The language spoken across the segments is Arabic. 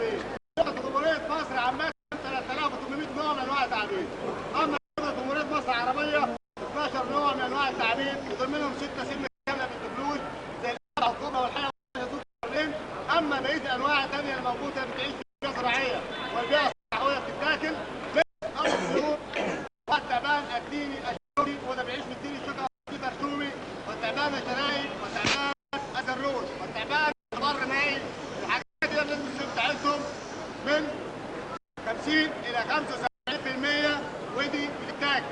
التعبير. لغه جمهوريه مصر عامه 3800 نوع من انواع التعبير. اما لغه جمهوريه مصر العربيه 12 نوع من انواع التعبير، وضمن منهم 6 سن كامله بالدبلوج زي الحكومه والحياه والحياه. اما بقيه الانواع الثانيه الموجوده بتعيش في البيئه الزراعيه والبيئه الصحراويه بتتاكل مثل الطيور والتعبان الديني الشوكي وده بيعيش من الدين الشوكي البرسومي والتعبان الشرايب والتعبان الزروس والتعبان البر مائي. الحاجات دي نسبه السم بتاعتهم من 50 الى 75% ودي بتتاكل.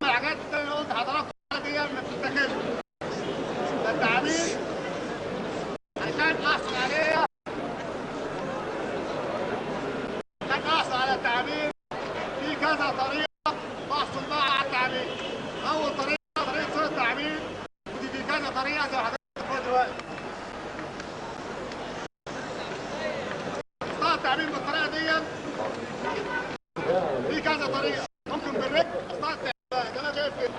اما الحاجات الثانيه اللي قلت لحضراتكم دي ما بتتاكلش. ده التعابين عشان احصل عليها، على التعابين في كذا طريقه بحصل بقى على التعابين. اول طريقه صيد التعابين، ودي في كذا طريقه زي ما حضرتك شايفين دلوقتي. اصطاد التعابين بالطريقه دي في كذا طريقه. ممكن بالرجل اصطاد التعبان زي ما انا شايف كده.